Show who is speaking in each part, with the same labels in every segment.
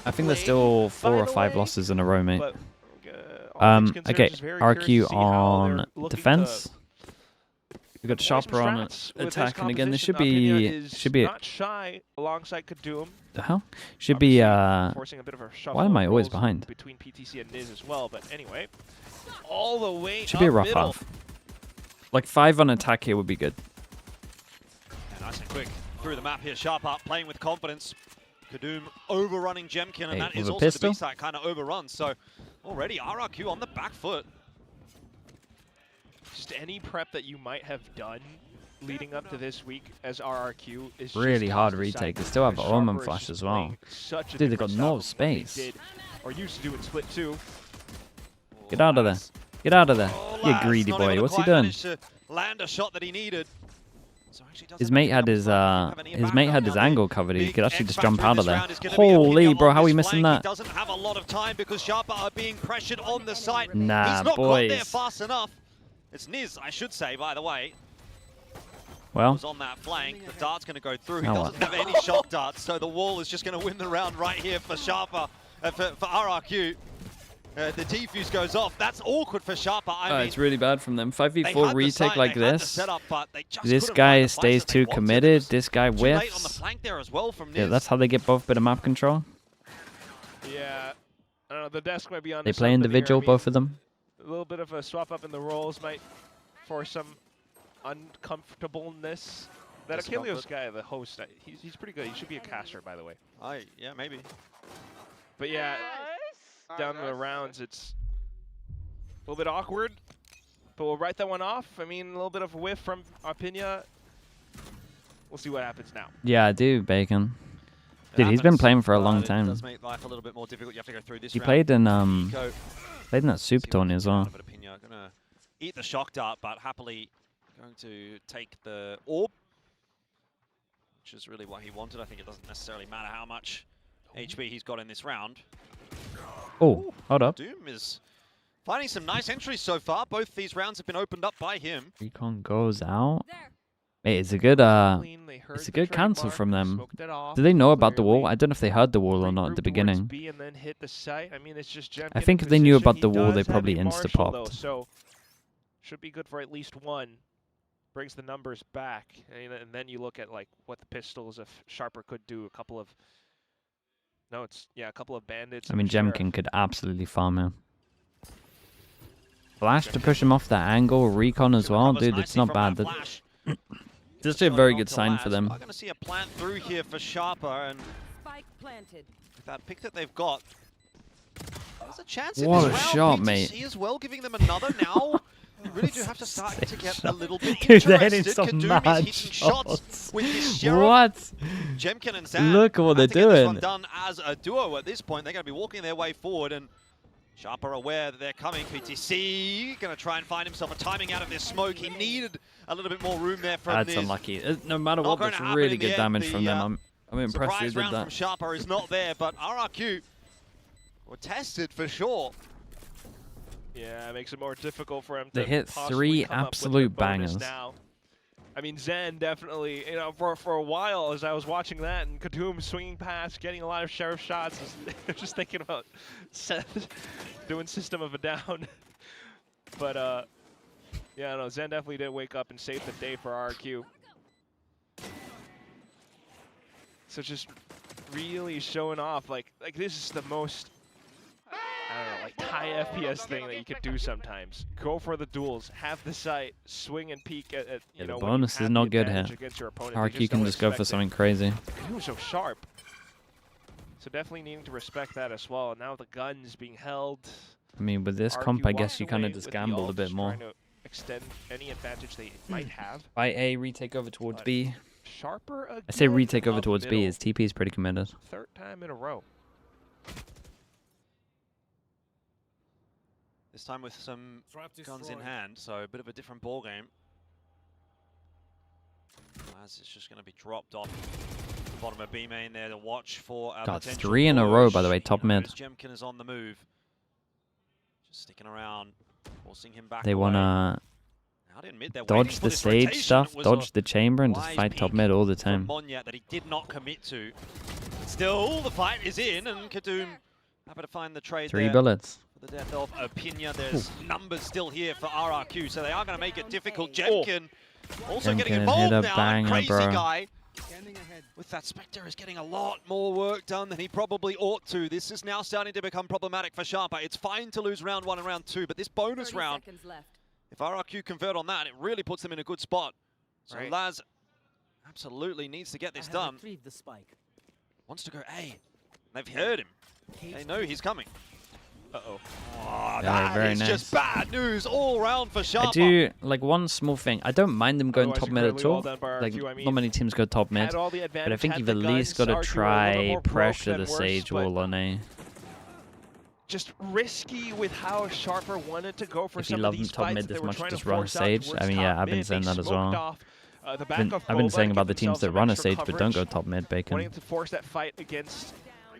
Speaker 1: I think there's still 4 or 5 losses in a row, mate.
Speaker 2: But,
Speaker 1: Okay, RRQ on defense. We got Sharper on attack, and again, this should be
Speaker 2: not shy alongside Kadum.
Speaker 1: the hell should be
Speaker 2: Forcing a bit of a
Speaker 1: why am I always behind?
Speaker 2: Between PTC and Niz as well, but anyway, all the way
Speaker 1: should be a rough
Speaker 2: middle.
Speaker 1: half. Like 5 on attack here would be good.
Speaker 3: Yeah, nice and quick through the map here. Sharper playing with confidence. Kadum overrunning Jemkin, and that is also the B-side kind of overrun. So already RRQ on the back foot.
Speaker 2: Just any prep that you might have done leading up to this week as RRQ is
Speaker 1: really hard retake. They still have Omen Flash as well. Dude, they got no space.
Speaker 2: Or used to do in Split 2.
Speaker 1: Get out of there. Get out of there. You greedy boy. What's he doing?
Speaker 3: Land a shot that he needed.
Speaker 1: His mate had his angle covered. He could actually just jump out of there. Holy, bro, how are we missing that?
Speaker 3: He doesn't have a lot of time because Sharper are being pressured on the site.
Speaker 1: Nah,
Speaker 3: he's not
Speaker 1: boys.
Speaker 3: got there fast enough. It's Niz, I should say, by the way.
Speaker 1: Well,
Speaker 3: was on that flank. The dart's going to go through. He doesn't have any shock darts, so the wall is just going to win the round right here for Sharper, for RRQ. The defuse goes off. That's awkward for Sharper. I mean,
Speaker 1: it's really bad from them. 5v4 retake like this.
Speaker 3: Setup,
Speaker 1: this guy stays too committed. This guy whiffs.
Speaker 3: On the flank there as well from Niz.
Speaker 1: Yeah, that's how they get both bit of map control.
Speaker 2: Yeah, I don't know. The desk might be on.
Speaker 1: They play individual, both of them.
Speaker 2: A little bit of a swap up in the roles might force some uncomfortableness. That Achilles guy, the host, he's pretty good. He should be a caster, by the way.
Speaker 3: Yeah, maybe.
Speaker 2: But yeah, down the rounds, it's a little bit awkward. But we'll write that one off. I mean, a little bit of a whiff from Arpinia. We'll see what happens now.
Speaker 1: Yeah, I do, Bacon. Dude, he's been playing for a long time.
Speaker 3: It does make life a little bit more difficult. You have to go through this
Speaker 1: he
Speaker 3: round.
Speaker 1: played in that Super Tourney as well.
Speaker 3: Gonna eat the shock dart, but happily going to take the orb, which is really what he wanted. I think it doesn't necessarily matter how much HP he's got in this round.
Speaker 1: Oh, hold up.
Speaker 3: Doom is finding some nice entries so far. Both these rounds have been opened up by him.
Speaker 1: Recon goes out. Hey, it's a good cancel from them. Do they know about the wall? I don't know if they heard the wall or not at the beginning. I think if they knew about the wall, they probably insta-popped.
Speaker 2: So should be good for at least one. Brings the numbers back, and then you look at like what the pistols of Sharper could do. A couple of bandits.
Speaker 1: I mean, Jemkin could absolutely farm him. Flash to push him off that angle. Recon as well, dude. It's not bad. This is a very good sign for them.
Speaker 3: I'm going to see a plant through here for Sharper, and with that pick that they've got, there's a chance in this round.
Speaker 1: What a shot, mate.
Speaker 3: As well, giving them another now. You really do have to start to get a little bit
Speaker 1: Dude, they're
Speaker 3: interested.
Speaker 1: hitting some mad
Speaker 3: shots with his Sheriff.
Speaker 1: What?
Speaker 3: Jemkin and Zan.
Speaker 1: Look at what they're doing.
Speaker 3: This one done as a duo at this point. They're going to be walking their way forward, and Sharper aware that they're coming. PTC going to try and find himself a timing out of this smoke. He needed a little bit more room there from
Speaker 1: That's unlucky. No matter what, that's really good damage from them. I'm impressed they did that.
Speaker 3: From Sharper is not there, but RRQ were tested for sure.
Speaker 2: Yeah, it makes it more difficult for him to
Speaker 1: They hit 3 absolute bangers.
Speaker 2: Now. I mean, Zen definitely, you know, for a while as I was watching that and Kadum swinging past, getting a lot of Sheriff shots, just thinking about doing System of a Down. But, yeah, no, Zen definitely did wake up and save the day for RRQ. So just really showing off, like this is the most, I don't know, like high FPS thing that you could do sometimes. Go for the duels, have the sight, swing and peek at you know,
Speaker 1: the bonus is not good here. RRQ can just go for something crazy.
Speaker 2: He was so sharp. So definitely needing to respect that as well. Now the guns being held.
Speaker 1: I mean, with this comp, I guess you kind of just gamble a bit more.
Speaker 2: Trying to extend any advantage they might have.
Speaker 1: By A, retake over towards B.
Speaker 2: Sharper again.
Speaker 1: I say retake over towards B. His TP is pretty committed.
Speaker 2: Third time in a row.
Speaker 3: This time with some guns in hand, so a bit of a different ball game. As it's just going to be dropped off the bottom of B main there to watch for a
Speaker 1: got 3 in a row, by the way, top mid.
Speaker 3: Jemkin is on the move, just sticking around, forcing him back.
Speaker 1: They want to dodge the stage stuff, dodge the chamber, and just fight top mid all the time.
Speaker 3: Monya that he did not commit to. Still, the fight is in, and Kadoom happy to find the trade
Speaker 1: 3
Speaker 3: there
Speaker 1: bullets.
Speaker 3: for the death of Opinia. There's numbers still here for RRQ, so they are going to make it difficult. Jemkin also getting
Speaker 1: Jemkin
Speaker 3: involved
Speaker 1: hit a
Speaker 3: now.
Speaker 1: banger,
Speaker 3: Crazy
Speaker 1: bro.
Speaker 3: guy with that Spectre is getting a lot more work done than he probably ought to. This is now starting to become problematic for Sharper. It's fine to lose round 1 and round 2, but this bonus round, if RRQ convert on that, it really puts them in a good spot. So
Speaker 2: Right.
Speaker 3: Laz absolutely needs to get this done.
Speaker 4: The spike.
Speaker 3: Wants to go A. They've heard him. They know he's coming.
Speaker 2: Uh-oh.
Speaker 3: Oh,
Speaker 1: Yeah,
Speaker 3: that
Speaker 1: very
Speaker 3: is
Speaker 1: nice.
Speaker 3: just bad news all round for Sharper.
Speaker 1: I do, like, one small thing. I don't mind them going
Speaker 2: Otherwise,
Speaker 1: top mid at
Speaker 2: incredibly well
Speaker 1: all.
Speaker 2: done by
Speaker 1: Like,
Speaker 2: RRQ. I mean,
Speaker 1: not many teams go top mid.
Speaker 2: Had all the
Speaker 1: But I
Speaker 2: advantage,
Speaker 1: think
Speaker 2: had
Speaker 1: you've
Speaker 2: the
Speaker 1: at least got
Speaker 2: guns.
Speaker 1: to
Speaker 2: RRQ were a little
Speaker 1: try
Speaker 2: more broke
Speaker 1: pressure
Speaker 2: than
Speaker 1: the
Speaker 2: worse,
Speaker 1: Sage
Speaker 2: but
Speaker 1: wall on A.
Speaker 2: just risky with how Sharper wanted to go for
Speaker 1: If you
Speaker 2: some
Speaker 1: love
Speaker 2: of these
Speaker 1: top
Speaker 2: fights
Speaker 1: mid
Speaker 2: that they
Speaker 1: this
Speaker 2: were
Speaker 1: much,
Speaker 2: trying to
Speaker 1: just run
Speaker 2: force out
Speaker 1: Sage.
Speaker 2: towards
Speaker 1: I mean, yeah,
Speaker 2: top
Speaker 1: I've been
Speaker 2: mid.
Speaker 1: saying
Speaker 2: They
Speaker 1: that as
Speaker 2: smoked
Speaker 1: well.
Speaker 2: off, the back of
Speaker 1: I've been
Speaker 2: Boba
Speaker 1: saying
Speaker 2: to
Speaker 1: about
Speaker 2: give
Speaker 1: the teams
Speaker 2: themselves
Speaker 1: that
Speaker 2: some
Speaker 1: run a
Speaker 2: extra
Speaker 1: Sage but don't go
Speaker 2: coverage.
Speaker 1: top mid,
Speaker 2: Wanting
Speaker 1: Bacon.
Speaker 2: to force that fight against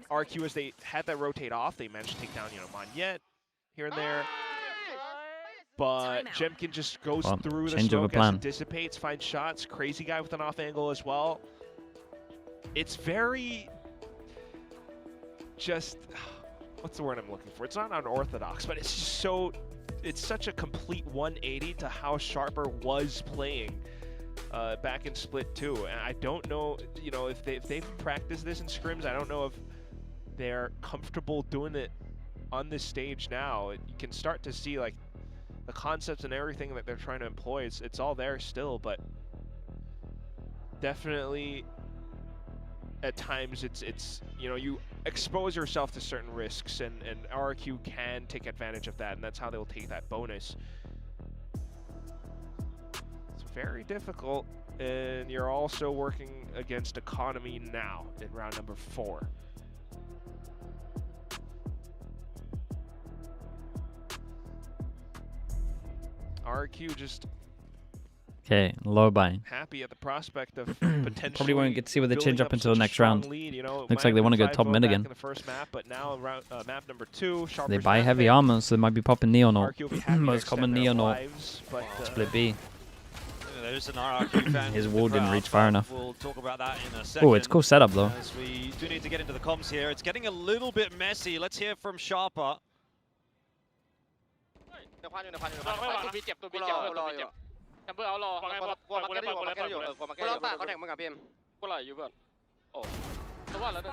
Speaker 2: RQ as they had that rotate off. They managed to take down, Monyet here and there. But Jemkin just goes
Speaker 1: Well,
Speaker 2: through the
Speaker 1: change of a
Speaker 2: smoke as
Speaker 1: plan.
Speaker 2: it dissipates, finds shots. Crazy guy with an off angle as well. It's very just, what's the word I'm looking for? It's not unorthodox, but it's just so, it's such a complete 180 to how Sharper was playing back in Split 2. And I don't know, if they've practiced this in scrims, I don't know if they're comfortable doing it on this stage now. You can start to see like the concepts and everything that they're trying to employ. It's all there still, but definitely at times it's you expose yourself to certain risks, and RRQ can take advantage of that, and that's how they'll take that bonus. It's very difficult, and you're also working against Economy now in round number 4. RRQ just
Speaker 1: Okay, low buy.
Speaker 2: happy at the prospect of potentially
Speaker 1: Probably won't get to see what they change
Speaker 2: building
Speaker 1: up until
Speaker 2: such a
Speaker 1: next
Speaker 2: strong
Speaker 1: round.
Speaker 2: lead,
Speaker 1: Looks like they want to go top mid again.
Speaker 2: In the first map, but now map number 2,
Speaker 1: They
Speaker 2: Sharper's
Speaker 1: buy
Speaker 2: map
Speaker 1: heavy
Speaker 2: pick.
Speaker 1: armor, so they might be popping Neon or
Speaker 2: RRQ will be happy to
Speaker 1: most
Speaker 2: extend
Speaker 1: common
Speaker 2: their
Speaker 1: Neon or
Speaker 2: lives, but,
Speaker 1: split B.
Speaker 3: There's an RRQ fan.
Speaker 1: His
Speaker 3: in the
Speaker 1: wall didn't
Speaker 3: crowd,
Speaker 1: reach far
Speaker 3: but
Speaker 1: enough.
Speaker 3: We'll talk about that in a second.
Speaker 1: Oh, it's cool setup though.
Speaker 3: As we do need to get into the comms here. It's getting a little bit messy. Let's hear from Sharper.
Speaker 5: เดี๋ยวพันอยู่ตัวบีเจ็บตัวบีเจ็บแชมเบอร์เอารอกูมาแก้อยู่กูมาแก้อยู่เขาแทงมึงกับพี่เอ็มกูรออยู่เพื่อนโอ้ตัวว่าแล้ว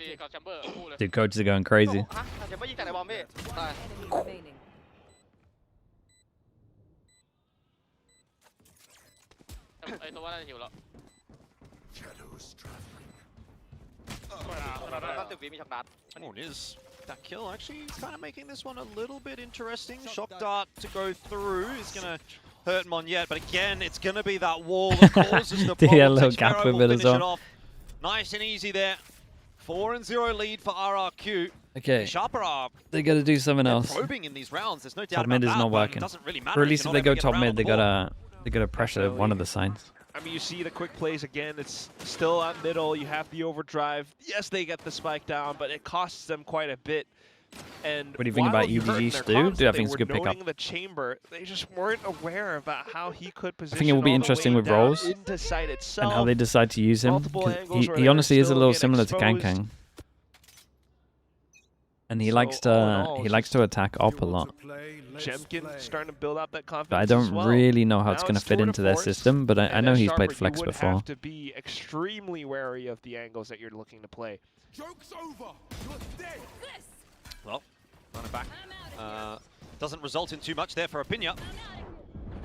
Speaker 5: ดีๆกับแชมเบอร์คู่เลย
Speaker 1: Dude, coaches are going crazy.
Speaker 5: ฮะแชมเบอร์ยิงจากไหนบอมพี่ตายไอ้ตัวว่าน่าจะหิวแล้วตั้งตึกบีมีช็อตดาร์
Speaker 3: Oh, it is. That kill actually kind of making this one a little bit interesting. Shock dart to go through is going to hurt Monyet, but again, it's going to be that wall that causes the problem.
Speaker 1: Yeah, a little gap
Speaker 3: Texero
Speaker 1: with
Speaker 3: will
Speaker 1: it as
Speaker 3: finish
Speaker 1: well.
Speaker 3: off. Nice and easy there. 4-0 lead for RRQ.
Speaker 1: Okay,
Speaker 3: Sharper are
Speaker 1: they got to do something else.
Speaker 3: probing in these rounds. There's no doubt
Speaker 1: Top
Speaker 3: about
Speaker 1: mid is
Speaker 3: that,
Speaker 1: not
Speaker 3: but
Speaker 1: working.
Speaker 3: it doesn't really matter.
Speaker 1: Or at least if
Speaker 3: you're
Speaker 1: they
Speaker 3: not
Speaker 1: go
Speaker 3: able to get
Speaker 1: top
Speaker 3: around
Speaker 1: mid,
Speaker 3: on
Speaker 1: they
Speaker 3: the ball.
Speaker 1: gotta pressure one of the signs.
Speaker 2: I mean, you see the quick plays again. It's still out middle. You have the overdrive. Yes, they get the spike down, but it costs them quite a bit. And
Speaker 1: What do you think
Speaker 2: while
Speaker 1: about
Speaker 2: you heard in
Speaker 1: UBG
Speaker 2: their
Speaker 1: Stu?
Speaker 2: comms
Speaker 1: Dude, I
Speaker 2: that
Speaker 1: think it's a
Speaker 2: they
Speaker 1: good
Speaker 2: were
Speaker 1: pickup.
Speaker 2: noting the chamber, they just weren't aware about how he could position.
Speaker 1: I think it will be
Speaker 2: all the
Speaker 1: interesting
Speaker 2: way
Speaker 1: with
Speaker 2: down
Speaker 1: roles
Speaker 2: into site itself.
Speaker 1: And how they decide to use him.
Speaker 2: Multiple
Speaker 1: 'Cause
Speaker 2: angles where
Speaker 1: he
Speaker 2: they're
Speaker 1: honestly is a
Speaker 2: still
Speaker 1: little
Speaker 2: getting
Speaker 1: similar to
Speaker 2: exposed.
Speaker 1: Kang. And he
Speaker 2: So,
Speaker 1: likes
Speaker 2: all in
Speaker 1: to
Speaker 2: all,
Speaker 1: he likes
Speaker 2: just-
Speaker 1: to attack up a lot.
Speaker 2: Jemkin starting to build up that confidence.
Speaker 1: But I don't
Speaker 2: as well.
Speaker 1: really know how it's
Speaker 2: Now
Speaker 1: going to
Speaker 2: it's
Speaker 1: fit
Speaker 2: tour de
Speaker 1: into their
Speaker 2: force,
Speaker 1: system, but I
Speaker 2: and
Speaker 1: know
Speaker 2: as
Speaker 1: he's
Speaker 2: Sharper,
Speaker 1: played flex
Speaker 2: you would
Speaker 1: before.
Speaker 2: have to be extremely wary of the angles that you're looking to play.
Speaker 6: Joke's over. You're dead.
Speaker 3: Well, running back. Doesn't result in too much there for Opinia.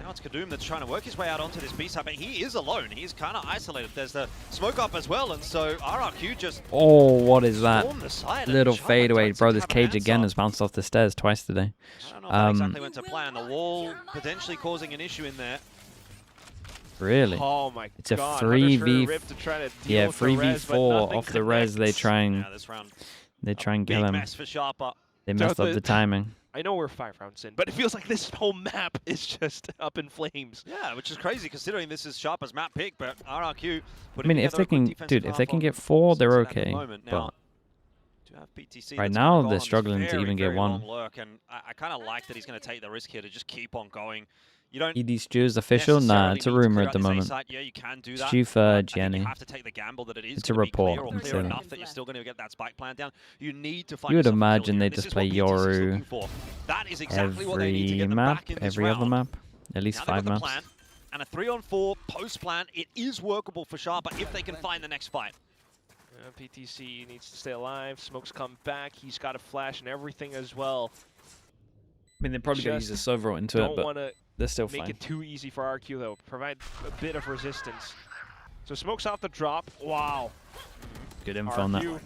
Speaker 3: Now it's Kadoom that's trying to work his way out onto this B side, but he is alone. He's kind of isolated. There's the smoke up as well, and so RRQ just
Speaker 1: Oh, what is that?
Speaker 3: stormed the side. and
Speaker 1: Little
Speaker 3: Sharper
Speaker 1: fadeaway.
Speaker 3: don't
Speaker 1: Bro,
Speaker 3: seem to
Speaker 1: this
Speaker 3: have an
Speaker 1: cage again
Speaker 3: answer.
Speaker 1: has bounced off the stairs twice today.
Speaker 3: I don't know if that exactly went to plan. The wall potentially causing an issue in there.
Speaker 1: Really?
Speaker 2: Oh my
Speaker 1: It's a
Speaker 2: god.
Speaker 1: 3v
Speaker 2: Rip to try to deal
Speaker 1: Yeah,
Speaker 2: with the res, but
Speaker 1: 3v4
Speaker 2: nothing
Speaker 1: off the res. They
Speaker 2: connects.
Speaker 1: try
Speaker 3: Yeah,
Speaker 1: and
Speaker 3: this round,
Speaker 1: kill
Speaker 3: big
Speaker 1: him.
Speaker 3: mess for Sharper.
Speaker 1: They messed up
Speaker 2: the-
Speaker 1: the timing.
Speaker 2: I know we're 5 rounds in, but it feels like this whole map is just up in flames.
Speaker 3: Yeah, which is crazy considering this is Sharper's map pick, but RRQ.
Speaker 1: I mean, if they can, dude, if they can get 4, they're okay. But right now, they're struggling to even get 1.
Speaker 3: Lurk, and I kind of like that he's going to take the risk here to just keep on going. You don't
Speaker 1: ED Stew is official? Nah, it's a rumor at the moment.
Speaker 3: Yeah, you can do that.
Speaker 1: Stew for
Speaker 3: You
Speaker 1: Jenny.
Speaker 3: have to take the gamble that it is
Speaker 1: It's a
Speaker 3: gonna be clear
Speaker 1: report.
Speaker 3: or clear
Speaker 1: So
Speaker 3: enough that you're still going to get that spike plan down. You need to find
Speaker 1: you would
Speaker 3: yourself a kill
Speaker 1: imagine
Speaker 3: here,
Speaker 1: they
Speaker 3: and this
Speaker 1: just
Speaker 3: is
Speaker 1: play
Speaker 3: what BTC is
Speaker 1: Yoru
Speaker 3: looking for. That is exactly what they need to
Speaker 1: every
Speaker 3: get them
Speaker 1: map,
Speaker 3: back in this
Speaker 1: every other
Speaker 3: round.
Speaker 1: map. At least
Speaker 3: Now
Speaker 1: 5
Speaker 3: they've got the
Speaker 1: maps.
Speaker 3: plan, and a 3-on-4 post plan. It is workable for Sharper if they can find the next fight.
Speaker 2: PTC needs to stay alive. Smoke's come back. He's got a flash and everything as well.
Speaker 1: I mean, they're probably going to use a Sova into it,
Speaker 2: Don't
Speaker 1: but
Speaker 2: want to
Speaker 1: they're still
Speaker 2: make
Speaker 1: fine.
Speaker 2: it too easy for RRQ though. Provide a bit of resistance. So Smoke's off the drop. Wow.
Speaker 1: Good info on that.
Speaker 2: RRQ.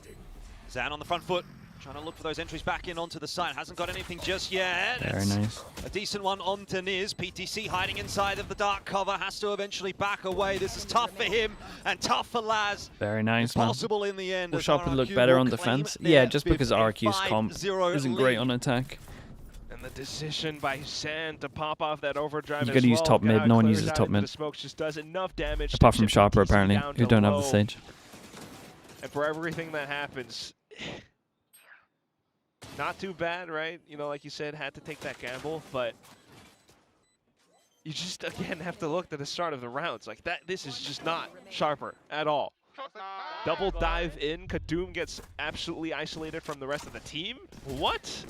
Speaker 3: Zan on the front foot, trying to look for those entries back in onto the site. Hasn't got anything just yet.
Speaker 1: Very nice.
Speaker 3: A decent one onto Niz. PTC hiding inside of the dark cover. Has to eventually back away. This is tough for him and tough for Laz.
Speaker 1: Very nice, man.
Speaker 3: Possible in the end.
Speaker 1: Will
Speaker 3: as
Speaker 1: Sharper look
Speaker 3: RRQ
Speaker 1: better
Speaker 3: will
Speaker 1: on
Speaker 3: claim
Speaker 1: defense?
Speaker 3: their
Speaker 1: Yeah, just because
Speaker 3: 15-5-0
Speaker 1: RRQ's comp isn't great on
Speaker 3: lead.
Speaker 1: attack.
Speaker 2: And the decision by Zan to pop off that overdrive.
Speaker 1: You gotta use top mid, no one uses top mid.
Speaker 2: The Smoke just does enough damage.
Speaker 1: Apart
Speaker 2: to
Speaker 1: from
Speaker 2: chip
Speaker 1: Sharper,
Speaker 2: PTC
Speaker 1: apparently,
Speaker 2: down
Speaker 1: who
Speaker 2: to
Speaker 1: don't have the
Speaker 2: low.
Speaker 1: stage.
Speaker 2: And for everything that happens, not too bad, right? You know, like you said, had to take that gamble, but you just, again, have to look at the start of the rounds. Like, that. This is just not Sharper at all. Double dive in. Kadoom gets absolutely isolated from the rest of the team. What?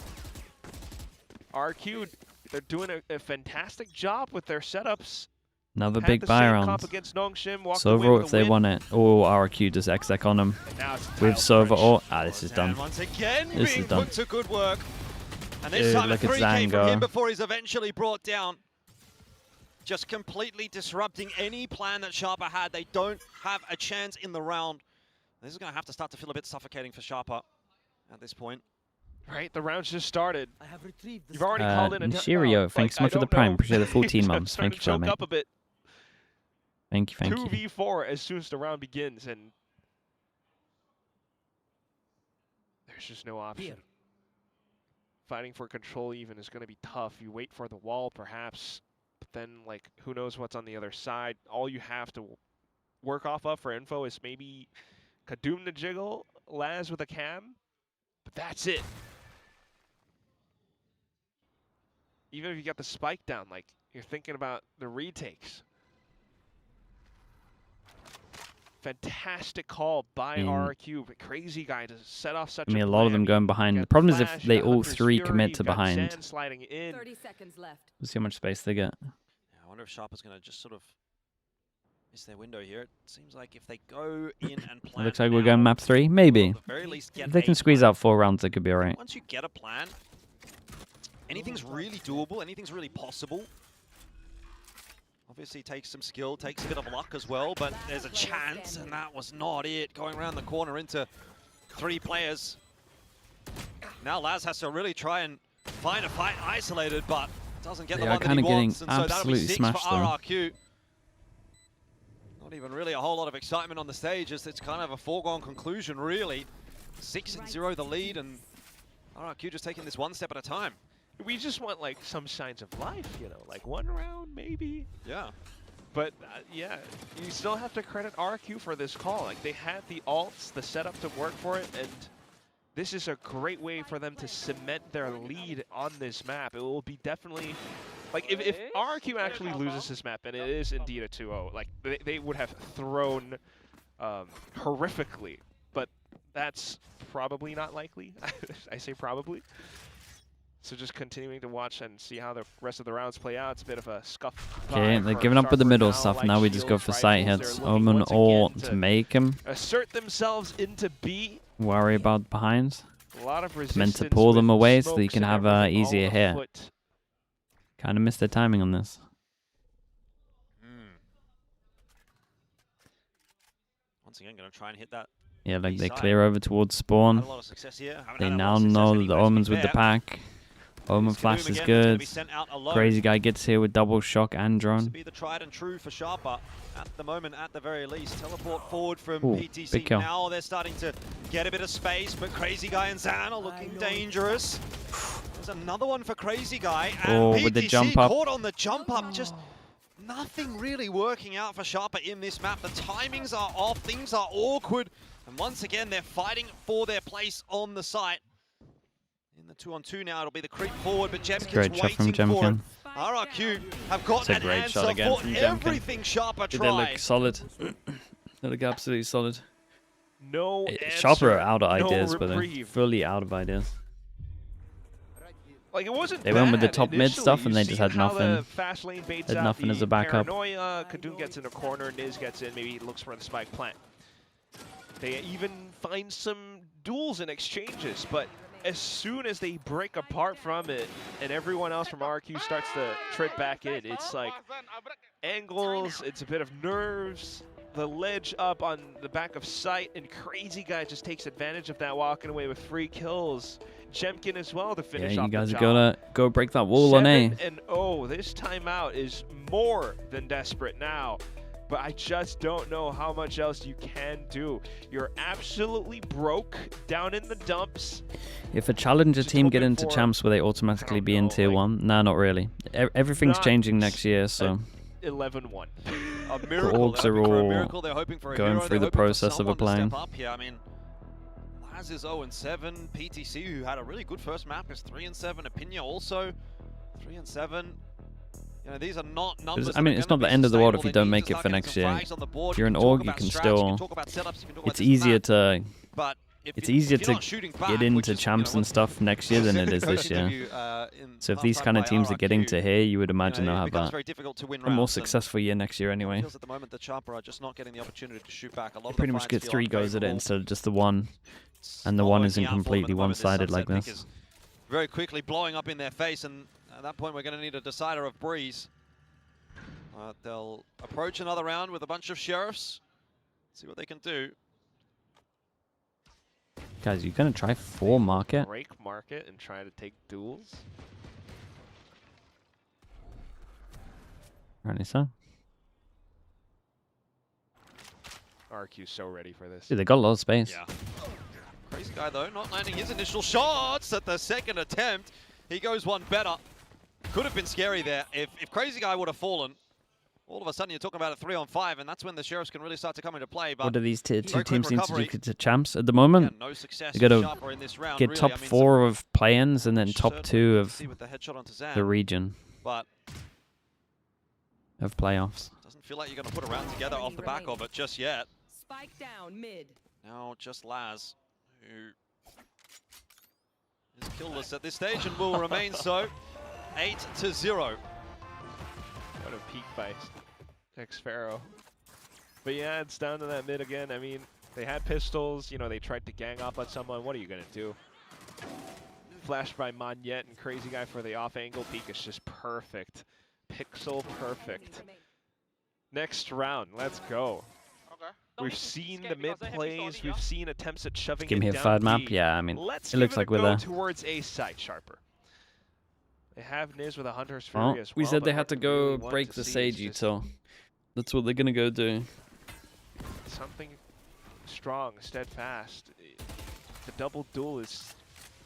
Speaker 2: RRQ, they're doing a fantastic job with their setups.
Speaker 1: Another
Speaker 2: Had
Speaker 1: big
Speaker 2: the
Speaker 1: buy
Speaker 2: same
Speaker 1: round.
Speaker 2: comp against Nongshim, walked away
Speaker 1: Sova
Speaker 2: with
Speaker 1: if
Speaker 2: a
Speaker 1: they
Speaker 2: win.
Speaker 1: want it. Oh, RRQ does exec on them.
Speaker 2: And now it's a
Speaker 1: With
Speaker 2: tile
Speaker 1: Sova
Speaker 2: crunch.
Speaker 1: or... Ah, this is
Speaker 3: Zan
Speaker 1: done.
Speaker 3: once again
Speaker 1: This is
Speaker 3: being
Speaker 1: done.
Speaker 3: put to good work. And this
Speaker 1: Dude,
Speaker 3: time a
Speaker 1: look at
Speaker 3: 3K
Speaker 1: Zan
Speaker 3: from him
Speaker 1: go.
Speaker 3: before he's eventually brought down. Just completely disrupting any plan that Sharper had. They don't have a chance in the round. This is going to have to start to feel a bit suffocating for Sharper at this point.
Speaker 2: Right, the round's just started. You've already called in a
Speaker 1: Nishirio, thanks so much for the prime. Appreciate the 14 months. Thank you for that, mate.
Speaker 2: Up a bit.
Speaker 1: Thank you, thank you.
Speaker 2: 2v4 as soon as the round begins, and there's just no option. Fighting for control even is going to be tough. You wait for the wall, perhaps, but then, like, who knows what's on the other side. All you have to work off of for info is maybe Kadoom to jiggle, Laz with a cam, but that's it. Even if you got the spike down, like, you're thinking about the retakes. Fantastic call by RRQ, but Crazy Guy to set off such
Speaker 1: I mean, a lot of them going behind. The problem is if they all three commit to behind.
Speaker 2: 30
Speaker 4: seconds left.
Speaker 1: We'll see how much space they get.
Speaker 3: Yeah, I wonder if Sharper's going to just sort of miss their window here. It seems like if they go in and plan
Speaker 1: It looks like we're
Speaker 3: now,
Speaker 1: going map 3. Maybe.
Speaker 3: at the very least get
Speaker 1: If they can
Speaker 3: a
Speaker 1: squeeze
Speaker 3: plan.
Speaker 1: out 4 rounds, they could be alright.
Speaker 3: Once you get a plan, anything's really doable, anything's really possible. Obviously takes some skill, takes a bit of luck as well, but there's a chance, and that was not it. Going around the corner into 3 players. Now Laz has to really try and find a fight isolated, but doesn't get
Speaker 1: They
Speaker 3: the
Speaker 1: are
Speaker 3: one that he
Speaker 1: kinda getting
Speaker 3: wants, and so that'll be
Speaker 1: absolutely
Speaker 3: 6
Speaker 1: smashed,
Speaker 3: for
Speaker 1: though.
Speaker 3: RRQ. Not even really a whole lot of excitement on the stage, as it's kind of a foregone conclusion, really. 6-0 the lead, and RRQ just taking this one step at a time.
Speaker 2: We just want, like, some signs of life, you know, like 1 round maybe.
Speaker 3: Yeah.
Speaker 2: But yeah, you still have to credit RRQ for this call. Like, they had the alts, the setup to work for it, and this is a great way for them to cement their lead on this map. It will be definitely, like, if RRQ actually loses this map, and it is indeed a 2-0, like, they would have thrown horrifically, but that's probably not likely. I say probably. So just continuing to watch and see how the rest of the rounds play out. It's a bit of a scuff.
Speaker 1: Okay, they're giving up with the middle stuff. Now we just go for sight hits. Omen or to make him.
Speaker 2: Assert themselves into B.
Speaker 1: Worry about behinds.
Speaker 2: A lot of resistance.
Speaker 1: Meant to pull them
Speaker 2: with
Speaker 1: away so
Speaker 2: smokes
Speaker 1: you can
Speaker 2: and
Speaker 1: have
Speaker 2: everything all
Speaker 1: easier hit.
Speaker 2: afoot.
Speaker 1: Kind of missed their timing on this.
Speaker 3: Once again, going to try and hit that.
Speaker 1: Yeah, like they
Speaker 3: Side.
Speaker 1: clear over towards
Speaker 3: Had
Speaker 1: spawn.
Speaker 3: a lot of success here. Haven't
Speaker 1: They
Speaker 3: had a
Speaker 1: now
Speaker 3: lot of success
Speaker 1: know that
Speaker 3: anywhere,
Speaker 1: the
Speaker 3: to be
Speaker 1: Omen's with the
Speaker 3: fair.
Speaker 1: pack. Omen
Speaker 3: It's
Speaker 1: flash
Speaker 3: Kadoom
Speaker 1: is
Speaker 3: again, who's gonna be
Speaker 1: good.
Speaker 3: sent out alone.
Speaker 1: Crazy Guy gets here with double shock and
Speaker 3: To
Speaker 1: drone.
Speaker 3: be the tried and true for Sharper at the moment, at the very least. Teleport forward from
Speaker 1: Ooh,
Speaker 3: PTC.
Speaker 1: big kill.
Speaker 3: Now they're starting to get a bit of space, but Crazy Guy and Zan are looking dangerous. There's another one for Crazy Guy, and
Speaker 1: Oh,
Speaker 3: PTC
Speaker 1: with the jump up.
Speaker 3: caught on the jump up. Just nothing really working out for Sharper in this map. The timings are off, things are awkward, and once again they're fighting for their place on the site. In the 2-on-2 now, it'll be the creep forward, but Jemkin's
Speaker 1: Great shot from
Speaker 3: waiting for it.
Speaker 1: Jemkin.
Speaker 3: RRQ have got an
Speaker 1: great
Speaker 3: answer
Speaker 1: shot again
Speaker 3: for
Speaker 1: from Jemkin.
Speaker 3: everything Sharper
Speaker 1: They
Speaker 3: tried.
Speaker 1: look solid. They look absolutely solid.
Speaker 2: No answer,
Speaker 1: Sharper are out of
Speaker 2: no
Speaker 1: ideas, but they're
Speaker 2: reprieve.
Speaker 1: fully out of ideas.
Speaker 2: Like it wasn't
Speaker 1: They went with the
Speaker 2: bad
Speaker 1: top mid
Speaker 2: initially.
Speaker 1: stuff, and
Speaker 2: You
Speaker 1: they just
Speaker 2: see
Speaker 1: had
Speaker 2: how
Speaker 1: nothing.
Speaker 2: the fast lane baits
Speaker 1: Had
Speaker 2: out
Speaker 1: nothing
Speaker 2: the
Speaker 1: as a backup.
Speaker 2: Paranoia. Kadun gets in a corner, Niz gets in, maybe looks for the spike plant. They even find some duels and exchanges, but as soon as they break apart from it and everyone else from RRQ starts to tread back in, it's like angles, it's a bit of nerves, the ledge up on the back of sight, and Crazy Guy just takes advantage of that, walking away with 3 kills. Jemkin as well to finish
Speaker 1: Yeah,
Speaker 2: off
Speaker 1: you guys
Speaker 2: the
Speaker 1: are
Speaker 2: job.
Speaker 1: gonna go break that wall on A.
Speaker 2: 7-0. This timeout is more than desperate now, but I just don't know how much else you can do. You're absolutely broke down in the dumps.
Speaker 1: If a challenger
Speaker 2: Just
Speaker 1: team get
Speaker 2: hoping
Speaker 1: into
Speaker 2: for-
Speaker 1: champs, will they automatically be in
Speaker 2: know,
Speaker 1: tier
Speaker 2: like-
Speaker 1: 1? Nah, not really. Everything's
Speaker 2: Not
Speaker 1: changing next year, so
Speaker 2: 11-1.
Speaker 3: A miracle.
Speaker 1: orgs
Speaker 3: They're
Speaker 1: are
Speaker 3: hoping for a
Speaker 1: all
Speaker 3: miracle. They're hoping for a
Speaker 1: going
Speaker 3: hero.
Speaker 1: through
Speaker 3: They're
Speaker 1: the
Speaker 3: hoping for
Speaker 1: process of
Speaker 3: someone to
Speaker 1: applying.
Speaker 3: step up here. I mean, Laz is 0-7. PTC, who had a really good first map, is 3-7. Opinia also 3-7. You know, these are not numbers.
Speaker 1: I mean, it's not the end of the world if you don't make it for next year. If you're an org, you can still. It's easier to.
Speaker 3: But
Speaker 1: It's easier to get into champs and stuff next year than it is this year. So if these kind of teams are getting to here, you would imagine they'll have a more successful year next year anyway.
Speaker 3: Feels at the moment that Sharper are just not getting the opportunity to shoot back. A lot
Speaker 1: They
Speaker 3: of
Speaker 1: pretty
Speaker 3: the
Speaker 1: much
Speaker 3: fights
Speaker 1: get
Speaker 3: feel
Speaker 1: 3 goes at it
Speaker 3: unfavorable.
Speaker 1: instead of just the 1.
Speaker 3: It's
Speaker 1: And the
Speaker 3: not
Speaker 1: 1
Speaker 3: working
Speaker 1: isn't
Speaker 3: out for them at
Speaker 1: completely
Speaker 3: the moment. This
Speaker 1: one-sided like
Speaker 3: sunset pick
Speaker 1: this.
Speaker 3: is very quickly blowing up in their face, and at that point we're going to need a decider of Breeze. They'll approach another round with a bunch of sheriffs, see what they can do.
Speaker 1: Guys, you're gonna try 4 market?
Speaker 2: Break market and try to take duels.
Speaker 1: Apparently so.
Speaker 2: RRQ's so ready for this.
Speaker 1: Dude, they got a lot of space.
Speaker 3: Yeah. Crazy Guy though, not landing his initial shots at the second attempt. He goes one better. Could have been scary there. If Crazy Guy would have fallen, all of a sudden you're talking about a 3-on-5, and that's when the sheriffs can really start to come into play. But
Speaker 1: What do these tier 2
Speaker 3: very quick
Speaker 1: teams need to do
Speaker 3: recovery.
Speaker 1: to champs at the
Speaker 3: yeah,
Speaker 1: moment?
Speaker 3: no success
Speaker 1: They
Speaker 3: for
Speaker 1: gotta
Speaker 3: Sharper in this round.
Speaker 1: Get
Speaker 3: really.
Speaker 1: top
Speaker 3: I mean,
Speaker 1: 4 of play-ins and then
Speaker 3: some-
Speaker 1: top
Speaker 3: certainly
Speaker 1: 2
Speaker 3: you can
Speaker 1: of
Speaker 3: see with the headshot onto Zan,
Speaker 1: the region
Speaker 3: but
Speaker 1: of playoffs.
Speaker 3: doesn't feel like you're going to put a round together off the back of it just yet.
Speaker 4: Spike down mid.
Speaker 3: Now just Laz, who is killless at this stage and will remain so. 8-0.
Speaker 2: What a peak by Xpharaoh. But yeah, it's down to that mid again. I mean, they had pistols, you know, they tried to gang up on someone. What are you going to do? Flashed by Magnet and Crazy Guy for the off-angle peek is just perfect. Pixel perfect. Next round, let's go.
Speaker 5: Okay.
Speaker 2: We've seen the mid plays, we've seen attempts at shoving
Speaker 1: Give
Speaker 2: it
Speaker 1: me a
Speaker 2: down
Speaker 1: third map.
Speaker 2: B.
Speaker 1: Yeah, I mean,
Speaker 2: Let's
Speaker 1: it looks
Speaker 2: give
Speaker 1: like
Speaker 2: it
Speaker 1: we're
Speaker 2: a go
Speaker 1: there.
Speaker 2: towards A side, Sharper. They have Niz with a Hunter's
Speaker 1: Well,
Speaker 2: Fury as well.
Speaker 1: we said
Speaker 2: but
Speaker 1: they
Speaker 2: what
Speaker 1: had to
Speaker 2: we
Speaker 1: go
Speaker 2: really want
Speaker 1: break
Speaker 2: to
Speaker 1: the
Speaker 2: see
Speaker 1: Sage
Speaker 2: is just
Speaker 1: util. That's what they're gonna go do.
Speaker 2: something strong, steadfast. The double duel is,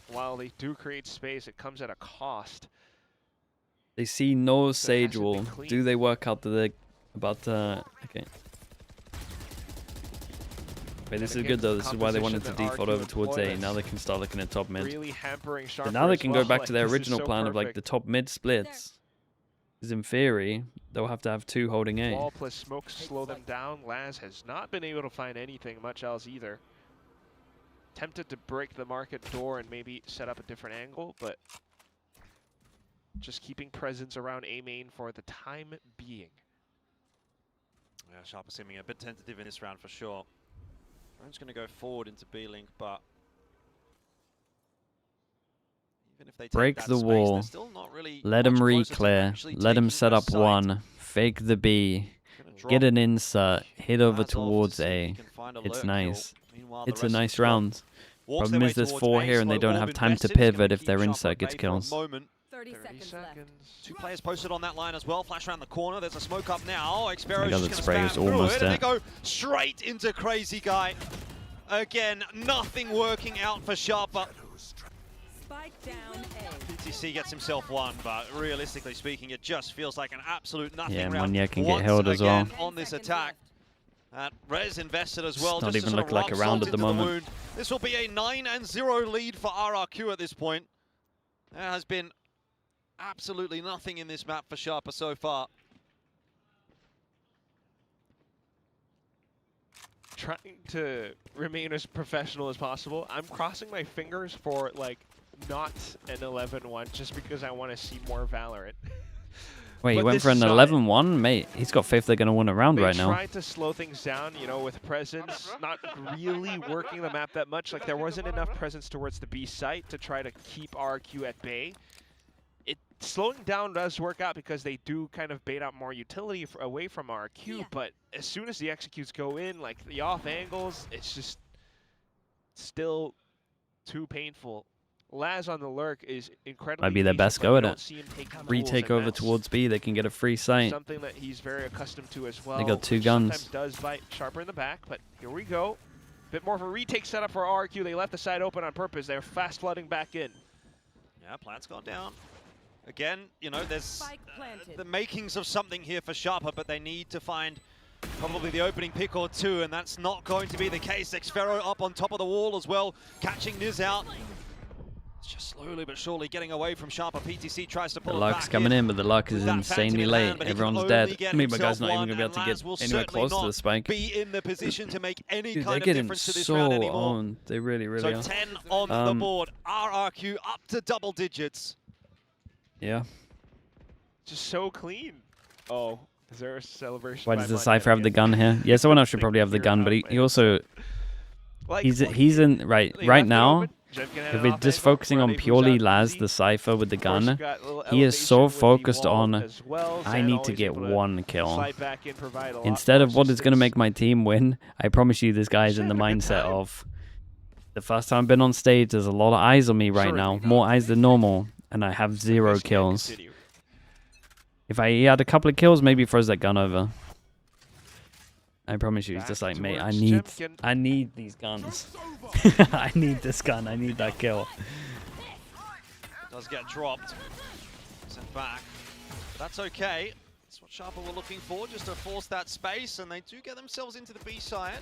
Speaker 2: while they do create space, it comes at a cost.
Speaker 1: They see no Sage
Speaker 2: hasn't
Speaker 1: wall.
Speaker 2: been clean.
Speaker 1: Do they work out about okay. Wait, this is
Speaker 2: again,
Speaker 1: good though. This is why they wanted to
Speaker 2: composition that
Speaker 1: default
Speaker 2: RQ
Speaker 1: over towards A.
Speaker 2: employs
Speaker 1: Now they can start looking at top mid.
Speaker 2: Really hampering Sharper.
Speaker 1: So now they
Speaker 2: as
Speaker 1: can
Speaker 2: well.
Speaker 1: go back
Speaker 2: Like,
Speaker 1: to their
Speaker 2: this is
Speaker 1: original
Speaker 2: so
Speaker 1: plan of like the
Speaker 2: perfect.
Speaker 1: top mid splits. Because in theory, they'll have to have 2 holding A.
Speaker 2: Wall plus smoke slow them down. Laz has not been able to find anything much else either. Tempted to break the market door and maybe set up a different angle, but just keeping presence around A main for the time being.
Speaker 3: Yeah, Sharper seeming a bit tentative in this round for sure. Round's going to go forward into B-Link, but even if they take
Speaker 1: Break
Speaker 3: that
Speaker 1: the
Speaker 3: space,
Speaker 1: wall.
Speaker 3: they're still not really
Speaker 1: Let
Speaker 3: much
Speaker 1: them
Speaker 3: closer to
Speaker 1: re-clear.
Speaker 3: actually
Speaker 1: Let them
Speaker 3: taking
Speaker 1: set
Speaker 3: the
Speaker 1: up
Speaker 3: site.
Speaker 1: 1. Fake the B.
Speaker 3: Gonna drop
Speaker 1: Get an insert. Hit over
Speaker 3: Laz off to
Speaker 1: towards
Speaker 3: see if he
Speaker 1: A.
Speaker 3: can find a
Speaker 1: It's
Speaker 3: lurk
Speaker 1: nice.
Speaker 3: kill. Meanwhile, the
Speaker 1: It's a
Speaker 3: rest of
Speaker 1: nice
Speaker 3: the squad
Speaker 1: round.
Speaker 3: walks
Speaker 1: Problem
Speaker 3: their way
Speaker 1: is there's
Speaker 3: towards
Speaker 1: 4
Speaker 3: A,
Speaker 1: here and they
Speaker 3: slow
Speaker 1: don't
Speaker 3: orb
Speaker 1: have time to
Speaker 3: invested. It's gonna
Speaker 1: pivot if
Speaker 3: keep
Speaker 1: their
Speaker 3: Sharper
Speaker 1: insert
Speaker 3: at
Speaker 1: gets
Speaker 3: bay for a
Speaker 1: kills.
Speaker 3: moment.
Speaker 4: 30
Speaker 2: 30
Speaker 4: seconds left.
Speaker 2: seconds.
Speaker 3: 2 players posted on that line as well. Flash around the corner. There's a smoke up now.
Speaker 1: My
Speaker 3: Xpharaoh's
Speaker 1: God,
Speaker 3: just
Speaker 1: that
Speaker 3: going to
Speaker 1: spray
Speaker 3: spam
Speaker 1: was
Speaker 3: through
Speaker 1: almost
Speaker 3: it, and they
Speaker 1: there.
Speaker 3: go straight into Crazy Guy. Again, nothing working out for Sharper.
Speaker 4: Spike down A.
Speaker 3: PTC gets himself 1, but realistically speaking, it just feels like an absolute nothing
Speaker 1: Yeah,
Speaker 3: round.
Speaker 1: Monya can get
Speaker 3: once
Speaker 1: held as well.
Speaker 3: again on this attack. Rez invested as well.
Speaker 1: Not
Speaker 3: just
Speaker 1: even
Speaker 3: to sort
Speaker 1: look
Speaker 3: of
Speaker 1: like a
Speaker 3: rub
Speaker 1: round
Speaker 3: salt
Speaker 1: at the
Speaker 3: into
Speaker 1: moment.
Speaker 3: wound. This will be a 9-0 lead for RRQ at this point. There has been absolutely nothing in this map for Sharper so far.
Speaker 2: Trying to remain as professional as possible. I'm crossing my fingers for like not an 11-1 just because I want to see more Valorant.
Speaker 1: Wait, he
Speaker 2: But
Speaker 1: went
Speaker 2: this
Speaker 1: for an
Speaker 2: side-
Speaker 1: 11-1? Mate, he's got faith they're going to win a round
Speaker 2: They
Speaker 1: right now.
Speaker 2: tried to slow things down, you know, with presence, not really working the map that much. Like, there wasn't enough presence towards the B site to try to keep RRQ at bay. Slowing down does work out because they do kind of bait out more utility away from RRQ, but as soon as the executes go in, like the off angles, it's just still too painful. Laz on the lurk is incredibly
Speaker 1: Might be their
Speaker 2: decent,
Speaker 1: best
Speaker 2: but
Speaker 1: go
Speaker 2: you
Speaker 1: at
Speaker 2: don't
Speaker 1: it.
Speaker 2: see him taking pulls,
Speaker 1: Retake
Speaker 2: and
Speaker 1: over
Speaker 2: that's
Speaker 1: towards B, they can get a free sight.
Speaker 2: something that he's very accustomed to as well.
Speaker 1: They got 2
Speaker 2: which
Speaker 1: guns.
Speaker 2: Sometimes does bite Sharper in the back, but here we go. Bit more of a retake setup for RRQ. They left the side open on purpose. They're fast flooding back in.
Speaker 3: Yeah, plant's gone down. Again, you know, there's
Speaker 4: Spike planted.
Speaker 3: the makings of something here for Sharper, but they need to find probably the opening pick or two, and that's not going to be the case. Xfero up on top of the wall as well, catching Niz out. It's just slowly but surely getting away from Sharper. PTC tries to pull
Speaker 1: The
Speaker 3: it
Speaker 1: luck's
Speaker 3: back
Speaker 1: coming in,
Speaker 3: in.
Speaker 1: but the luck is
Speaker 3: With that Phantom
Speaker 1: insanely
Speaker 3: in
Speaker 1: late.
Speaker 3: hand, but he can
Speaker 1: Everyone's
Speaker 3: only
Speaker 1: dead.
Speaker 3: get
Speaker 1: I mean, my guy's
Speaker 3: himself
Speaker 1: not even
Speaker 3: one,
Speaker 1: going to be able to
Speaker 3: and Laz will
Speaker 1: get anywhere
Speaker 3: certainly
Speaker 1: close to the
Speaker 3: not
Speaker 1: spike.
Speaker 3: Be in the position to make any
Speaker 1: Dude, they're
Speaker 3: kind of
Speaker 1: getting
Speaker 3: difference to this
Speaker 1: so
Speaker 3: round anymore.
Speaker 1: owned. They really, really
Speaker 3: So
Speaker 1: are.
Speaker 3: 10 on the board. RRQ up to double digits.
Speaker 1: Yeah.
Speaker 2: Just so clean. Oh, is there a celebration?
Speaker 1: Why
Speaker 2: by
Speaker 1: does the
Speaker 2: Manya
Speaker 1: Cypher have the
Speaker 2: again?
Speaker 1: gun here? Yeah, someone else should probably have the gun, but he also...
Speaker 2: Like,
Speaker 1: He's in...
Speaker 2: they
Speaker 1: Right
Speaker 2: left it
Speaker 1: now,
Speaker 2: open. Jemkin had
Speaker 1: if
Speaker 2: an
Speaker 1: we're
Speaker 2: off
Speaker 1: just
Speaker 2: angle.
Speaker 1: focusing on
Speaker 2: Rene moves
Speaker 1: purely
Speaker 2: out
Speaker 1: Laz,
Speaker 2: easy.
Speaker 1: the Cypher with the
Speaker 2: Of course,
Speaker 1: gun,
Speaker 2: you got a little
Speaker 1: he is so
Speaker 2: elevation with the
Speaker 1: focused
Speaker 2: wall
Speaker 1: on,
Speaker 2: as well.
Speaker 1: I
Speaker 2: Zen
Speaker 1: need to
Speaker 2: always
Speaker 1: get
Speaker 2: able to
Speaker 1: one kill.
Speaker 2: slide back in, provide a lot
Speaker 1: Instead
Speaker 2: more
Speaker 1: of what is going to
Speaker 2: assistance.
Speaker 1: make my team win, I promise you this guy is in the mindset of, the first time I've been on stage, there's a lot of eyes on me right now, more eyes than normal, and I have 0
Speaker 2: This can't
Speaker 1: kills.
Speaker 2: continue.
Speaker 1: If he had a couple of kills, maybe he throws that gun over. I promise you, he's
Speaker 2: Back
Speaker 1: just like, mate,
Speaker 2: towards Jemkin.
Speaker 1: I need these guns. I need this gun. I need that kill.
Speaker 3: Does get dropped. Sent back. But that's okay. That's what Sharper were looking for, just to force that space, and they do get themselves into the B side.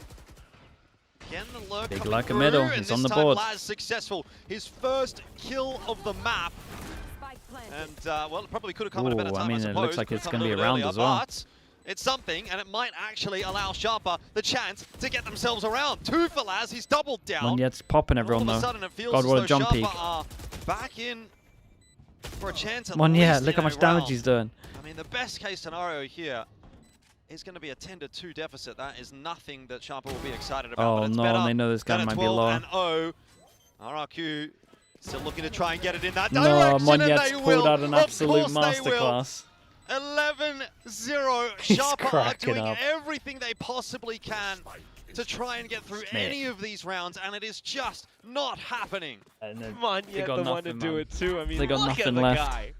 Speaker 3: Again, the lurk
Speaker 1: Big
Speaker 3: coming
Speaker 1: luck in
Speaker 3: through,
Speaker 1: middle.
Speaker 3: and
Speaker 1: He's
Speaker 3: this
Speaker 1: on the
Speaker 3: time
Speaker 1: board.
Speaker 3: Laz successful. His first kill of the map.
Speaker 4: Spike planted.
Speaker 3: And, well, it probably could have come at a better
Speaker 1: Ooh,
Speaker 3: time,
Speaker 1: I mean, it
Speaker 3: suppose.
Speaker 1: looks like
Speaker 3: Could
Speaker 1: it's
Speaker 3: have
Speaker 1: gonna
Speaker 3: come
Speaker 1: be
Speaker 3: little
Speaker 1: a round
Speaker 3: earlier,
Speaker 1: as well.
Speaker 3: But it's something, and it might actually allow Sharper the chance to get themselves around. 2 for Laz, he's doubled down.
Speaker 1: Monyet's popping
Speaker 3: And all
Speaker 1: everyone
Speaker 3: of a
Speaker 1: though.
Speaker 3: sudden it feels
Speaker 1: God,
Speaker 3: as
Speaker 1: what a
Speaker 3: though
Speaker 1: jump
Speaker 3: Sharper
Speaker 1: peek.
Speaker 3: are back in for a chance at
Speaker 1: Monyet,
Speaker 3: least
Speaker 1: look how
Speaker 3: in a
Speaker 1: much damage
Speaker 3: round.
Speaker 1: he's doing.
Speaker 3: I mean, the best case scenario here is going to be a 10-2 deficit. That is nothing that Sharper will be excited about.
Speaker 1: Oh
Speaker 3: but it's
Speaker 1: no,
Speaker 3: better
Speaker 1: and they know this gun
Speaker 3: than a
Speaker 1: might be low.
Speaker 3: 12-0. RRQ still looking to try and get it in that
Speaker 1: No,
Speaker 3: direction, and
Speaker 1: Monyet's
Speaker 3: they
Speaker 1: pulled
Speaker 3: will.
Speaker 1: out an
Speaker 3: Of
Speaker 1: absolute
Speaker 3: course they will.
Speaker 1: masterclass.
Speaker 3: 11-0.
Speaker 1: He's
Speaker 3: Sharper are
Speaker 1: cracking
Speaker 3: doing
Speaker 1: up.
Speaker 3: everything they possibly can to try and get through any of these rounds, and it is just not happening.
Speaker 1: And then
Speaker 2: Come on,
Speaker 1: they
Speaker 2: yeah,
Speaker 1: got
Speaker 2: the one to
Speaker 1: nothing,
Speaker 2: do
Speaker 1: man.
Speaker 2: it too. I mean,
Speaker 1: They got
Speaker 2: look at
Speaker 1: nothing
Speaker 2: the
Speaker 1: left.
Speaker 2: guy.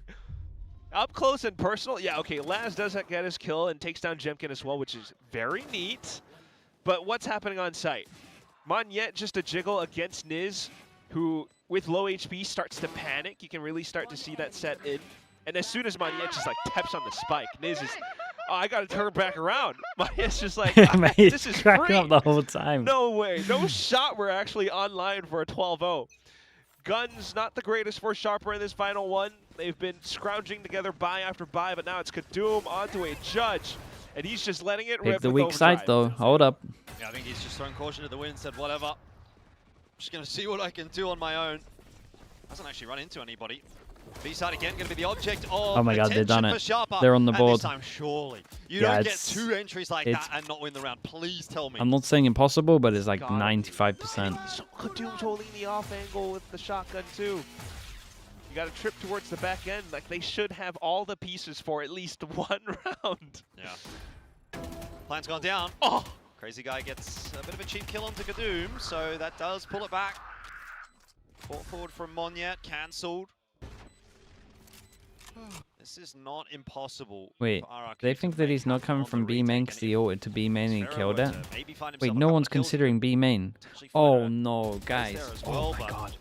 Speaker 2: Up close and personal, yeah, okay, Laz does get his kill and takes down Jemkin as well, which is very neat. But what's happening on site? Monyet just a jiggle against Niz, who, with low HP, starts to panic. You can really start to see that set in. And as soon as Monyet just, like, taps on the spike, Niz is, oh, I gotta turn back around. Monyet's just like,
Speaker 1: Man, he's
Speaker 2: this is
Speaker 1: cracking
Speaker 2: free.
Speaker 1: up the whole time.
Speaker 2: No way. No shot we're actually online for a 12-0. Guns not the greatest for Sharper in this final one. They've been scrounging together buy after buy, but now it's Kadoom onto a Judge. And he's just letting it rip
Speaker 1: Pick the
Speaker 2: with
Speaker 1: weak side
Speaker 2: overdrive.
Speaker 1: though. Hold up.
Speaker 3: Yeah, I think he's just thrown caution to the wind, said whatever. I'm just going to see what I can do on my own. Hasn't actually run into anybody. B-side again, going to be the object of
Speaker 1: Oh my God, they've done
Speaker 3: attention
Speaker 1: it.
Speaker 3: for Sharper.
Speaker 1: They're on the
Speaker 3: And
Speaker 1: board.
Speaker 3: this time, surely. You
Speaker 1: Yeah,
Speaker 3: don't get
Speaker 1: it's-
Speaker 3: 2 entries like
Speaker 1: it's-
Speaker 3: that and not win the round. Please tell me.
Speaker 1: I'm not saying impossible, but it's like
Speaker 2: God.
Speaker 1: 95%.
Speaker 2: So Kadoom's holding the off angle with the shotgun too. You got to trip towards the back end. Like, they should have all the pieces for at least 1 round.
Speaker 3: Yeah. Plan's gone down.
Speaker 2: Oh!
Speaker 3: Crazy guy gets a bit of a cheap kill onto Kadoom, so that does pull it back. Fought forward from Monyet, cancelled. This is not impossible.
Speaker 1: Wait,
Speaker 3: for RRQ
Speaker 1: they
Speaker 3: to
Speaker 1: think that
Speaker 3: make
Speaker 1: he's not
Speaker 3: happen
Speaker 1: coming
Speaker 3: on
Speaker 1: from
Speaker 3: the
Speaker 1: B main
Speaker 3: retake,
Speaker 1: because
Speaker 3: and
Speaker 1: he ulted to B main and he
Speaker 3: if
Speaker 1: killed
Speaker 3: Sphero
Speaker 1: it.
Speaker 3: were to maybe find
Speaker 1: Wait,
Speaker 3: himself a
Speaker 1: no
Speaker 3: couple
Speaker 1: one's
Speaker 3: kills,
Speaker 1: considering B main.
Speaker 3: potentially find
Speaker 1: Oh
Speaker 3: a
Speaker 1: no,
Speaker 3: place
Speaker 1: guys.
Speaker 3: there as
Speaker 1: Oh
Speaker 3: well,
Speaker 1: my
Speaker 3: but
Speaker 1: God.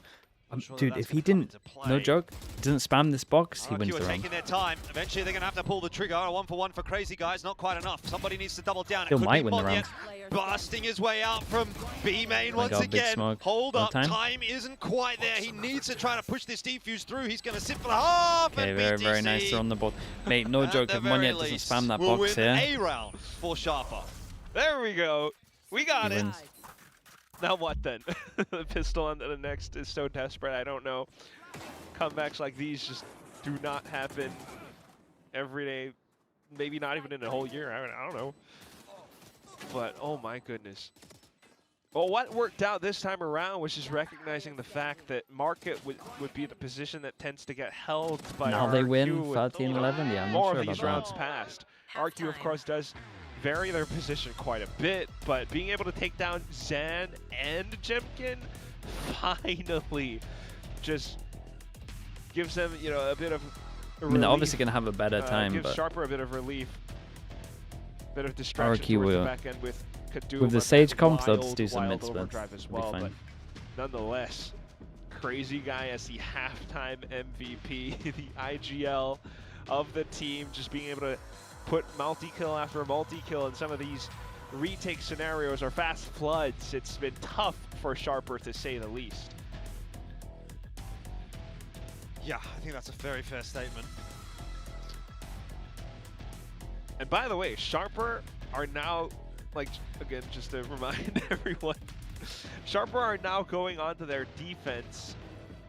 Speaker 1: Dude, if he didn't, no joke, didn't spam this box, he wins
Speaker 3: RRQ
Speaker 1: the
Speaker 3: are
Speaker 1: round.
Speaker 3: taking their time. Eventually, they're going to have to pull the trigger. A 1-for-1 for Crazy Guys, not quite enough. Somebody needs to double down.
Speaker 1: Still
Speaker 3: It could
Speaker 1: might
Speaker 3: be
Speaker 1: win the round.
Speaker 3: Monyet busting his way out from B main once
Speaker 1: God, big
Speaker 3: again.
Speaker 1: smoke.
Speaker 3: Hold
Speaker 1: No
Speaker 3: up,
Speaker 1: time?
Speaker 3: time isn't quite there. He needs to try to push this defuse through. He's going to sit for the half.
Speaker 1: Okay,
Speaker 3: and
Speaker 1: very,
Speaker 3: BTC,
Speaker 1: very nice. They're on the board. Mate, no
Speaker 3: at
Speaker 1: joke,
Speaker 3: the
Speaker 1: if
Speaker 3: very
Speaker 1: Monyet doesn't
Speaker 3: least,
Speaker 1: spam that
Speaker 3: will
Speaker 1: box
Speaker 3: win
Speaker 1: here,
Speaker 3: a round for Sharper.
Speaker 2: There we go. We got
Speaker 1: he
Speaker 2: it.
Speaker 1: wins.
Speaker 2: Now what then? The pistol on the next is so desperate. I don't know. Comebacks like these just do not happen every day. Maybe not even in a whole year. I don't know. But oh my goodness. Well, what worked out this time around was just recognizing the fact that Market would be the position that tends to get held by
Speaker 1: Now they
Speaker 2: RRQ
Speaker 1: win
Speaker 2: with
Speaker 1: 13-11. Yeah, I'm not
Speaker 2: more
Speaker 1: sure
Speaker 2: of these
Speaker 1: about
Speaker 2: rounds
Speaker 1: that.
Speaker 2: passed. RRQ, of course, does vary their position quite a bit, but being able to take down Zan and Jemkin finally just gives them, you know, a bit of
Speaker 1: I mean, they're obviously going to have a better time,
Speaker 2: gives
Speaker 1: but
Speaker 2: Sharper a bit of relief, bit of distraction
Speaker 1: RRQ
Speaker 2: towards the
Speaker 1: will,
Speaker 2: back end with Kaduma
Speaker 1: with the
Speaker 2: and
Speaker 1: Sage comp, they'll
Speaker 2: wild,
Speaker 1: do some
Speaker 2: wild
Speaker 1: mid splits.
Speaker 2: overdrive as well, but nonetheless, Crazy Guy as the halftime MVP, the IGL of the team, just being able to put multi-kill after multi-kill in some of these retake scenarios or fast floods. It's been tough for Sharper, to say the least.
Speaker 3: Yeah, I think that's a very fair statement.
Speaker 2: And by the way, Sharper are now, like, again, just to remind everyone, Sharper are now going onto their defense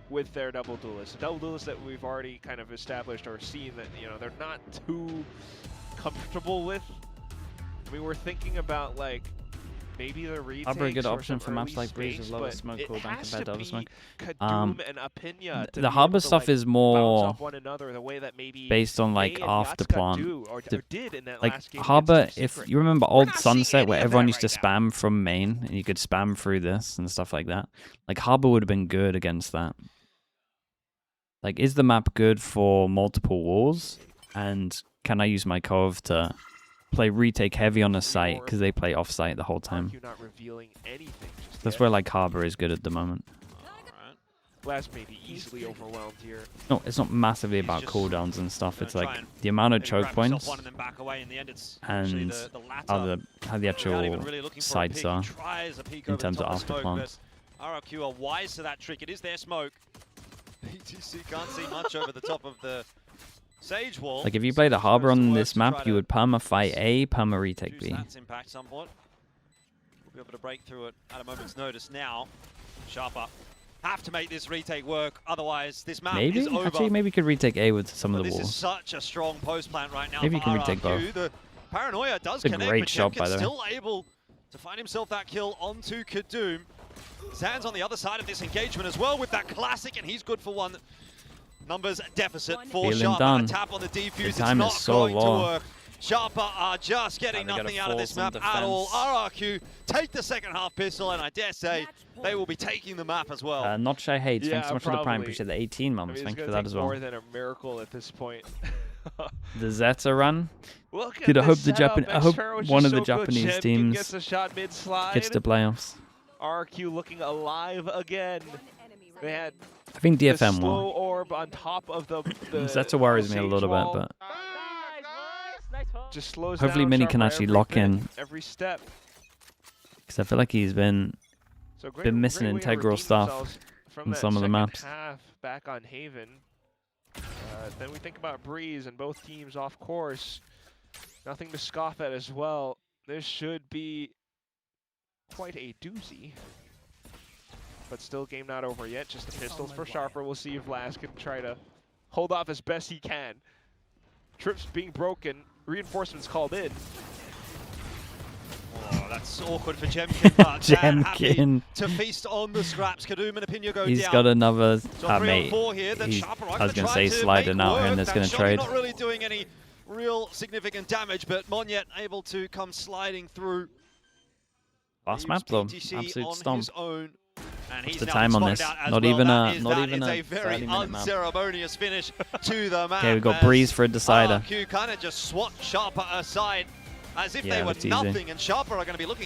Speaker 2: with their double duelists. A double duelist that we've already kind of established or seen that, you know, they're not too comfortable with. I mean, we're thinking about, like, maybe the retakes
Speaker 1: Arbor a good
Speaker 2: or
Speaker 1: option
Speaker 2: some
Speaker 1: for maps
Speaker 2: early
Speaker 1: like Breeze with
Speaker 2: space,
Speaker 1: lower
Speaker 2: but
Speaker 1: smoke
Speaker 2: it
Speaker 1: cooldown
Speaker 2: has
Speaker 1: compared to
Speaker 2: to
Speaker 1: other
Speaker 2: be
Speaker 1: smoke.
Speaker 2: Kadum and Apinya to
Speaker 1: The
Speaker 2: be
Speaker 1: Harbor
Speaker 2: able to,
Speaker 1: stuff
Speaker 2: like,
Speaker 1: is
Speaker 2: bounce
Speaker 1: more
Speaker 2: off one another the way that maybe
Speaker 1: based on like
Speaker 2: they and
Speaker 1: after
Speaker 2: Yatska
Speaker 1: plant.
Speaker 2: do or did in that
Speaker 1: Like
Speaker 2: last game
Speaker 1: Harbor,
Speaker 2: against Team
Speaker 1: if
Speaker 2: Secret.
Speaker 1: you remember
Speaker 2: We're
Speaker 1: old
Speaker 2: not seeing
Speaker 1: Sunset
Speaker 2: any
Speaker 1: where
Speaker 2: of
Speaker 1: everyone
Speaker 2: that
Speaker 1: used to
Speaker 2: right now.
Speaker 1: spam from main and you could spam through this and stuff like that. Like Harbor would have been good against that. Like, is the map good for multiple walls? And can I use my Cove to play retake heavy on the site because they play off site the whole time?
Speaker 2: RRQ not revealing anything just
Speaker 1: That's
Speaker 2: yet.
Speaker 1: where like Harbor is good at the moment.
Speaker 2: Blast may be easily overwhelmed here.
Speaker 1: No, it's not massively
Speaker 3: He's
Speaker 1: about
Speaker 3: just
Speaker 1: cooldowns and stuff. It's
Speaker 3: try
Speaker 1: like
Speaker 3: and
Speaker 1: the amount of
Speaker 3: maybe
Speaker 1: choke
Speaker 3: grab himself
Speaker 1: points
Speaker 3: one and then back away. In the end, it's actually
Speaker 1: and
Speaker 3: the latter.
Speaker 1: how the
Speaker 3: Without even
Speaker 1: actual
Speaker 3: really looking for a
Speaker 1: sites
Speaker 3: peek.
Speaker 1: are
Speaker 3: He tries a peek
Speaker 1: in
Speaker 3: over the
Speaker 1: terms of
Speaker 3: top
Speaker 1: after
Speaker 3: smoke,
Speaker 1: plants.
Speaker 3: but RRQ are wise to that trick. It is their smoke. BTC can't see much over the top of the Sage wall.
Speaker 1: Like if you played a Harbor
Speaker 3: Supposed to
Speaker 1: on
Speaker 3: work
Speaker 1: this
Speaker 3: to try
Speaker 1: map,
Speaker 3: to
Speaker 1: you would perma fight A, perma retake
Speaker 3: reduce
Speaker 1: B.
Speaker 3: That's impact somewhat. We'll be able to break through it at a moment's notice now. Sharper have to make this retake work, otherwise this map
Speaker 1: Maybe?
Speaker 3: is over.
Speaker 1: Actually, maybe you could retake A with some
Speaker 3: But
Speaker 1: of the
Speaker 3: this
Speaker 1: walls.
Speaker 3: is such a strong post plant right now.
Speaker 1: Maybe you
Speaker 3: for
Speaker 1: can retake
Speaker 3: RRQ.
Speaker 1: both.
Speaker 3: The Paranoia does
Speaker 1: It's a
Speaker 3: connect,
Speaker 1: great
Speaker 3: but
Speaker 1: shot, by
Speaker 3: Jemkin's
Speaker 1: the way.
Speaker 3: still able to find himself that kill onto Kadum. Zan's on the other side of this engagement as well with that classic, and he's good for one. Numbers deficit for
Speaker 1: Feeling
Speaker 3: Sharper.
Speaker 1: done.
Speaker 3: A tap on the defuse.
Speaker 1: The
Speaker 3: It's
Speaker 1: time
Speaker 3: not
Speaker 1: is so
Speaker 3: going
Speaker 1: low.
Speaker 3: to work. Sharper are just getting
Speaker 1: They gotta
Speaker 3: nothing out of this
Speaker 1: force
Speaker 3: map
Speaker 1: some
Speaker 3: at all.
Speaker 1: defense.
Speaker 3: RRQ take the second half pistol, and I dare say they will be taking the map as well.
Speaker 1: Not Shy Hates, thanks
Speaker 2: Yeah,
Speaker 1: so much for the prime.
Speaker 2: probably.
Speaker 1: Appreciate the 18
Speaker 2: I
Speaker 1: months.
Speaker 2: mean, it's
Speaker 1: Thank you
Speaker 2: gonna
Speaker 1: for that
Speaker 2: take
Speaker 1: as well.
Speaker 2: more than a miracle at this point.
Speaker 1: The Zeta run.
Speaker 2: Look at
Speaker 1: Dude, I
Speaker 2: this
Speaker 1: hope the
Speaker 2: setup.
Speaker 1: Japan. I hope
Speaker 2: Xferro is
Speaker 1: one
Speaker 2: just
Speaker 1: of the
Speaker 2: so good.
Speaker 1: Japanese
Speaker 2: Jemkin
Speaker 1: teams
Speaker 2: gets a shot mid-slide.
Speaker 1: gets to playoffs.
Speaker 2: RRQ looking alive again. They had
Speaker 1: I think
Speaker 2: the
Speaker 1: DFM
Speaker 2: slow
Speaker 1: will.
Speaker 2: orb on top of the
Speaker 1: Zeta worries me a
Speaker 2: Sage
Speaker 1: little
Speaker 2: wall.
Speaker 1: bit, but
Speaker 2: Just slows
Speaker 1: hopefully
Speaker 2: down
Speaker 1: Mini
Speaker 2: Sharper
Speaker 1: can actually
Speaker 2: every
Speaker 1: lock
Speaker 2: bit,
Speaker 1: in.
Speaker 2: every step.
Speaker 1: because I feel like he's been
Speaker 2: So great,
Speaker 1: been missing
Speaker 2: great way to
Speaker 1: integral
Speaker 2: redeem
Speaker 1: stuff
Speaker 2: themselves from
Speaker 1: in
Speaker 2: that
Speaker 1: some of the
Speaker 2: second
Speaker 1: maps.
Speaker 2: half back on Haven. Then we think about Breeze and both teams off course. Nothing to scoff at as well. This should be quite a doozy. But still game not over yet. Just the pistols for Sharper. We'll see if Laz can try to hold off as best he can. Trips being broken. Reinforcements called in.
Speaker 3: Oh, that's awkward for Jemkin, but Zan happy
Speaker 1: Jemkin.
Speaker 3: to feast on the scraps. Kadum and Apinya go
Speaker 1: He's
Speaker 3: down.
Speaker 1: got another
Speaker 3: So 3 on
Speaker 1: mate.
Speaker 3: 4 here, then
Speaker 1: He's-
Speaker 3: Sharper
Speaker 1: I was
Speaker 3: going to
Speaker 1: say sliding out here and that's going to trade.
Speaker 3: Not really doing any real significant damage, but Monyet able to come sliding through.
Speaker 1: Last map though,
Speaker 3: BTC
Speaker 1: absolute
Speaker 3: on
Speaker 1: stomp.
Speaker 3: his own. And he's
Speaker 1: the
Speaker 3: now
Speaker 1: time
Speaker 3: been
Speaker 1: on
Speaker 3: spotted
Speaker 1: this?
Speaker 3: out as
Speaker 1: Not
Speaker 3: well.
Speaker 1: even
Speaker 3: That
Speaker 1: a-
Speaker 3: is-
Speaker 1: not
Speaker 3: that
Speaker 1: even
Speaker 3: is
Speaker 1: a
Speaker 3: a very
Speaker 1: 30-minute map.
Speaker 3: unceremonious finish to the map.
Speaker 1: Okay, we got
Speaker 3: as
Speaker 1: Breeze for a decider.
Speaker 3: RRQ kind of just swat Sharper aside as if
Speaker 1: Yeah,
Speaker 3: they were
Speaker 1: that's easy.
Speaker 3: nothing, and Sharper are going to be looking